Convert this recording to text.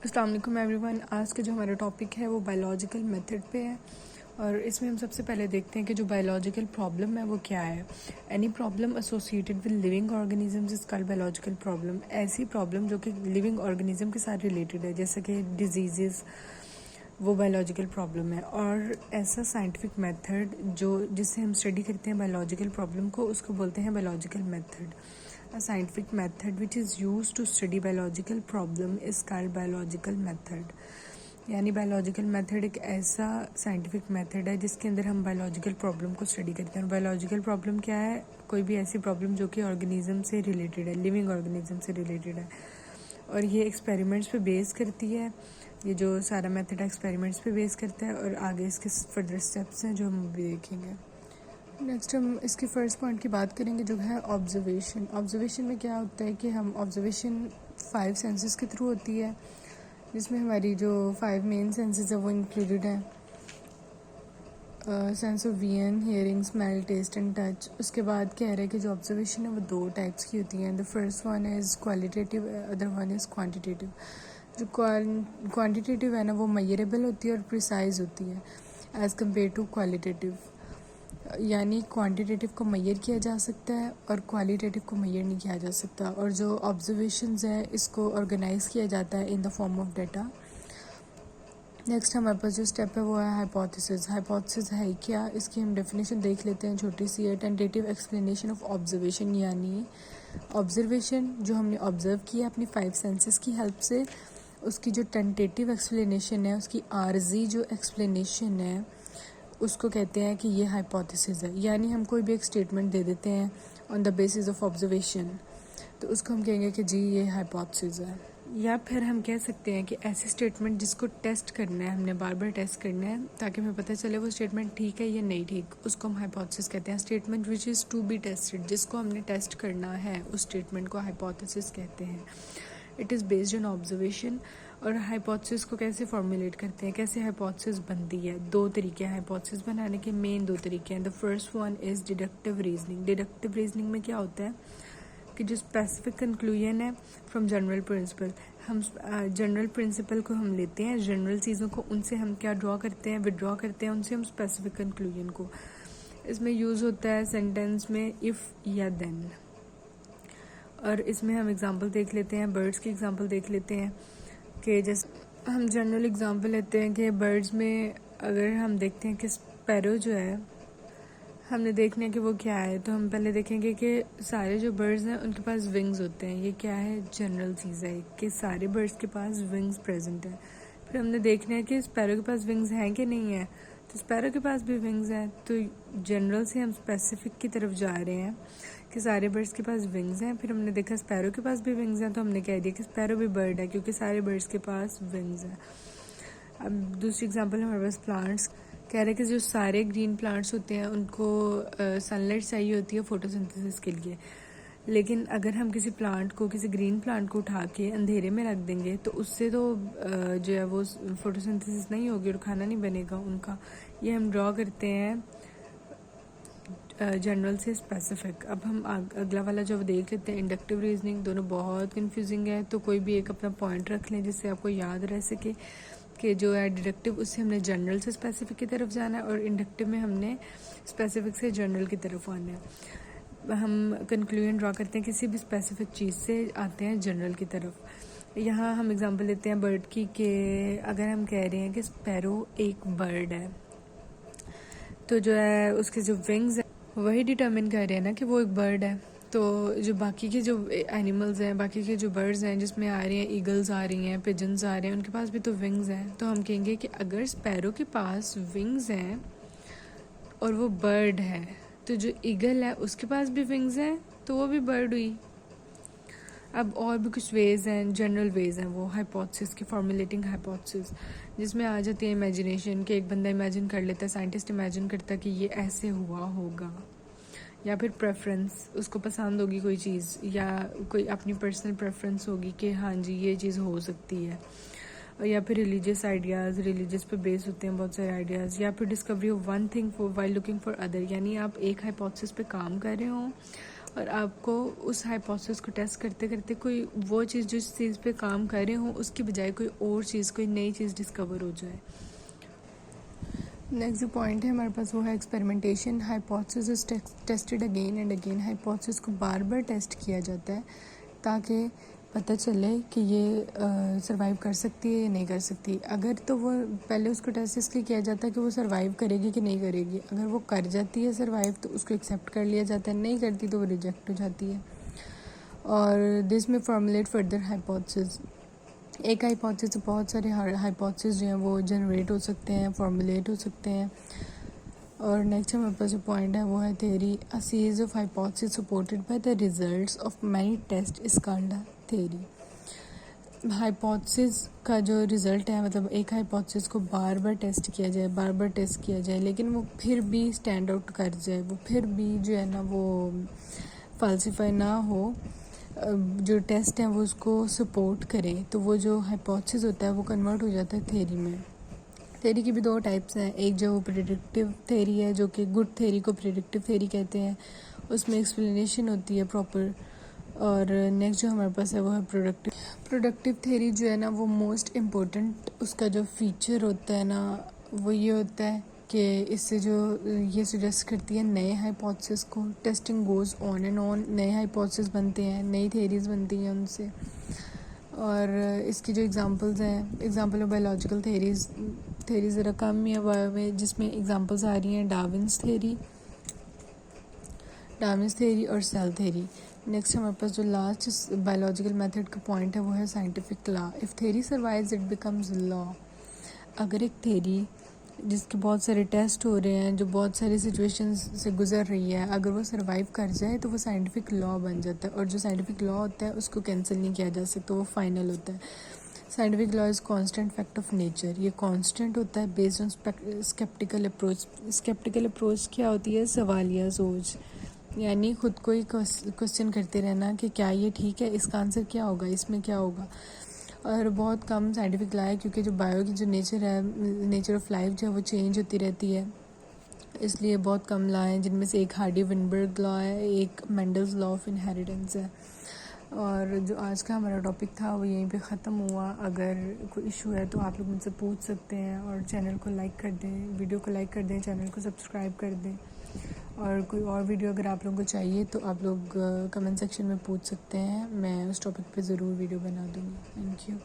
अस्सलाम वालेकुम एवरीवन। आज का जो हमारा टॉपिक है वो बायोलॉजिकल मेथड पे है और इसमें हम सबसे पहले देखते हैं कि जो बायोलॉजिकल प्रॉब्लम है वो क्या है। Any problem associated with living organisms is called biological problem. ऐसी प्रॉब्लम जो कि लिविंग ऑर्गेनिज्म के साथ रिलेटेड है, जैसे कि डिजीजेस, वो बायोलॉजिकल प्रॉब्लम है। और ऐसा साइंटिफिक मेथड जिससे हम स्टडी करते हैं बायोलॉजिकल प्रॉब्लम को, उसको बोलते हैं biological method. A scientific method which is used to study biological problem is called biological method। यानी बायोलॉजिकल मेथड एक ऐसा साइंटिफिक मेथड है जिसके अंदर हम बायोलॉजिकल प्रॉब्लम को स्टडी करते हैं। और बायोलॉजिकल प्रॉब्लम क्या है? कोई भी ऐसी प्रॉब्लम जो कि ऑर्गेनिज्म से रिलेटेड है, लिविंग ऑर्गेनिज्म से रिलेटेड है, और ये एक्सपेरिमेंट्स पे बेस करती है। ये जो सारा मेथड है एक्सपेरिमेंट्स पे बेस करता है और आगे इसके फर्दर स्टेप्स हैं जो हम भी देखेंगे। नेक्स्ट हम इसके फर्स्ट पॉइंट की बात करेंगे जो है ऑब्जर्वेशन। ऑब्जर्वेशन में क्या होता है कि हम ऑब्जर्वेशन 5 सेंसेस के थ्रू होती है, जिसमें हमारी जो 5 मेन सेंसेस है वो इंक्लूडेड हैं। Sense of vision, hearing, smell, taste and touch. उसके बाद कह रहे हैं कि जो ऑब्जर्वेशन है वो 2 टाइप्स की होती हैं। The first one is qualitative, other one is quantitative. जो क्वान्टिटेटिव है ना वो मेजरेबल होती है और प्रिसाइज होती है एज़ कम्पेयर टू क्वालिटेटिव। यानी क्वांटिटेटिव को मेजर किया जा सकता है और क्वालिटेटिव को मेजर नहीं किया जा सकता। और जो ऑब्जर्वेशंस है इसको ऑर्गेनाइज किया जाता है in the form of data. Next हमारे पास जो स्टेप है वो है हाइपोथेसिस। हाइपोथेसिस है क्या, इसकी हम डेफिनेशन देख लेते हैं। छोटी सी है, टेंटेटिव एक्सप्लेनेशन ऑफ ऑब्जर्वेशन। यानी ऑब्जर्वेशन जो हमने ऑब्जर्व किया अपनी 5 सेंसेस की हेल्प से, उसकी जो टेंटेटिव एक्सप्लेनेशन है, उसकी आर्जी जो एक्सप्लेनेशन है, उसको कहते हैं कि ये हाइपोथेसिस है। यानी हम कोई भी एक स्टेटमेंट दे देते हैं on the basis of observation, तो उसको हम कहेंगे कि जी ये हाइपोथेसिस है। या फिर हम कह सकते हैं कि ऐसी स्टेटमेंट जिसको टेस्ट करना है, हमने बार बार टेस्ट करना है ताकि हमें पता चले वो स्टेटमेंट ठीक है या नहीं ठीक, उसको हम हाइपोथेसिस कहते हैं। Statement which is to be tested, जिसको हमने टेस्ट करना है, उस स्टेटमेंट को हाइपोथेसिस कहते हैं। It is based on observation. और हाइपोथेसिस को कैसे फॉर्मुलेट करते हैं, कैसे हाइपोथेसिस बनती है? 2 तरीके हैं हाइपोथेसिस बनाने के, मेन 2 तरीके हैं। The first one is deductive reasoning. Deductive reasoning में क्या होता है कि जो स्पेसिफिक कंक्लूजन है फ्रॉम जनरल प्रिंसिपल, हम जनरल प्रिंसिपल को हम लेते हैं, जनरल चीज़ों को, उनसे हम क्या ड्रॉ करते हैं, विड्रॉ करते हैं उनसे हम स्पेसिफिक कंक्लूजन को। इसमें यूज़ होता है सेंटेंस में इफ़ या देन। और इसमें हम एग्जांपल देख लेते हैं, बर्ड्स की एग्जांपल देख लेते हैं कि जैसे हम जनरल एग्जांपल लेते हैं कि बर्ड्स में अगर हम देखते हैं कि स्पैरो जो है, हमने देखना है कि वो क्या है, तो हम पहले देखेंगे कि सारे जो बर्ड्स हैं उनके पास विंग्स होते हैं। ये क्या है? जनरल चीज़ है कि सारे बर्ड्स के पास विंग्स प्रेजेंट है। फिर हमने देखना है कि स्पैरो के पास विंग्स हैं कि नहीं है, तो स्पैरो के पास भी विंग्स हैं। तो जनरल से हम स्पेसिफिक की तरफ जा रहे हैं कि सारे बर्ड्स के पास विंग्स हैं। फिर हमने देखा स्पैरो के पास भी विंग्स हैं, तो हमने कह दिया कि स्पैरो भी बर्ड है क्योंकि सारे बर्ड्स के पास विंग्स हैं। अब दूसरी एग्जांपल हमारे पास प्लांट्स। कह रहे हैं कि जो सारे ग्रीन प्लांट्स होते हैं उनको सनलाइट चाहिए होती है फोटोसिंथेसिस के लिए। लेकिन अगर हम किसी प्लांट को, किसी ग्रीन प्लांट को उठा के अंधेरे में रख देंगे तो उससे तो जो है वो फोटोसिंथेसिस नहीं होगी और खाना नहीं बनेगा उनका। ये हम ड्रॉ करते हैं जनरल से स्पेसिफिक। अब हम अगला वाला जो देख लेते हैं, इंडक्टिव रीजनिंग। दोनों बहुत कंफ्यूजिंग है, तो कोई भी एक अपना पॉइंट रख लें जिससे आपको याद रह सके कि जो है डिडक्टिव, उससे हमने जनरल से स्पेसिफिक की तरफ जाना है और इंडक्टिव में हमने स्पेसिफिक से जनरल की तरफ आना है। हम कंक्लूजन ड्रॉ करते हैं किसी भी स्पेसिफिक चीज़ से, आते हैं जनरल की तरफ। यहाँ हम एग्जांपल लेते हैं बर्ड की कि अगर हम कह रहे हैं कि स्पैरो एक बर्ड है, तो जो है उसके जो विंग्स हैं वही डिटर्मिन कर रहे हैं ना कि वो एक बर्ड है। तो जो बाकी के जो एनिमल्स हैं, बाकी के जो बर्ड्स हैं जिसमें आ रही हैं, ईगल्स आ रही हैं, पिजन्स आ रहे हैं, उनके पास भी तो विंग्स हैं। तो हम कहेंगे कि अगर स्पैरो के पास विंग्स हैं और वो बर्ड है, तो जो ईगल है उसके पास भी विंग्स हैं तो वो भी बर्ड हुई। अब और भी कुछ वेज हैं, जनरल वेज हैं वो हाइपोथेसिस की, फॉर्मुलेटिंग हाइपोथेसिस, जिसमें आ जाती है इमेजिनेशन कि एक बंदा इमेजिन कर लेता है, साइंटिस्ट इमेजिन करता है कि ये ऐसे हुआ होगा। या फिर प्रेफरेंस, उसको पसंद होगी कोई चीज़ या कोई अपनी पर्सनल प्रेफरेंस होगी कि हाँ जी ये चीज़ हो सकती है। या फिर रिलीजियस आइडियाज़, रिलीजियस पे बेस होते हैं बहुत सारे आइडियाज़। या फिर discovery of one thing for while looking for other, यानी आप एक हाइपोथेसिस पे काम कर रहे हो और आपको उस हाइपोथेसिस को टेस्ट करते करते कोई वो चीज़ जिस चीज़ पे काम कर रहे हो उसकी बजाय कोई और चीज़, कोई नई चीज़ डिस्कवर हो जाए। नेक्स्ट जो पॉइंट है हमारे पास वो है experimentation. Hypothesis is tested again and again. Hypothesis को बार बार टेस्ट किया जाता है ताकि पता चले कि ये सर्वाइव कर सकती है या नहीं कर सकती। अगर तो वो पहले उसको टेस्ट इसलिए किया जाता है कि वो सर्वाइव करेगी कि नहीं करेगी। अगर वो कर जाती है सर्वाइव तो उसको एक्सेप्ट कर लिया जाता है, नहीं करती तो वो रिजेक्ट हो जाती है। और दिस में फॉर्मुलेट फर्दर हाइपोथेसिस। एक हाइपोथेसिस से बहुत सारे हाइपोथेसिस जो हैं वो जनरेट हो सकते हैं, फॉर्मुलेट हो सकते हैं। और नेक्स्ट हमारे पास जो पॉइंट है वो है theory. A series of hypothesis supported by the results of many test is called a theory. Hypothesis का जो रिज़ल्ट है, मतलब एक हाइपोथेसिस को बार बार टेस्ट किया जाए, बार बार टेस्ट किया जाए, लेकिन वो फिर भी स्टैंड आउट कर जाए, वो फिर भी जो है ना वो फाल्सिफाई ना हो, जो टेस्ट हैं वो उसको सपोर्ट करें, तो वो जो हाइपोथेसिस होता है वो कन्वर्ट हो जाता है थ्योरी में। थ्योरी की भी दो टाइप्स हैं। एक जो प्रेडिक्टिव थ्योरी है, जो कि गुड थ्योरी को प्रेडिक्टिव थ्योरी कहते हैं, उसमें एक्सप्लेनेशन होती है प्रॉपर। और नेक्स्ट जो हमारे पास है वो है प्रोडक्टिव थ्योरी। जो है ना वो मोस्ट इम्पोर्टेंट उसका जो फीचर होता है ना वो ये होता है कि इससे जो ये सजेस्ट करती है नए हाइपोथेसिस को। Testing goes on and on, नए हाइपोथेसिस बनते हैं, नई थ्योरीज बनती हैं उनसे। और इसकी जो एग्जांपल्स हैं, एग्जांपल ऑफ बायोलॉजिकल थ्योरी ज़रा कम ही है बायो में, जिसमें एग्जांपल्स आ रही हैं डार्विन्स थ्योरी और सेल थ्योरी। नेक्स्ट हमारे पास जो लास्ट बायोलॉजिकल मेथड का पॉइंट है वो है scientific law. If theory survives it becomes law. अगर एक थ्योरी जिसके बहुत सारे टेस्ट हो रहे हैं, जो बहुत सारी सिचुएशंस से गुजर रही है, अगर वो सर्वाइव कर जाए तो वो साइंटिफिक लॉ बन जाता है। और जो साइंटिफिक लॉ होता है उसको कैंसिल नहीं किया जा सकता, वो फाइनल होता है। Scientific law is constant fact of nature. ये कांस्टेंट होता है based on sceptical approach. Sceptical approach क्या होती है? सवालिया सोच, यानी खुद को ही क्वेश्चन करते रहना कि क्या ये ठीक है, इसका आंसर क्या होगा, इसमें क्या होगा। और बहुत कम साइंटिफिक लॉ है, क्योंकि जो बायो की जो नेचर है, नेचर ऑफ लाइफ जो है वो चेंज होती रहती है, इसलिए बहुत कम लॉ हैं, जिनमें से एक हार्डी विनबर्ग लॉ है, एक मेंडल्स लॉ ऑफ इनहेरिटेंस है। और जो आज का हमारा टॉपिक था वो यहीं पे ख़त्म हुआ। अगर कोई इशू है तो आप लोग मुझसे पूछ सकते हैं। और चैनल को लाइक कर दें, वीडियो को लाइक कर दें, चैनल को सब्सक्राइब कर दें। और कोई और वीडियो अगर आप लोगों को चाहिए तो आप लोग कमेंट सेक्शन में पूछ सकते हैं, मैं उस टॉपिक पे ज़रूर वीडियो बना दूँगी। Thank you.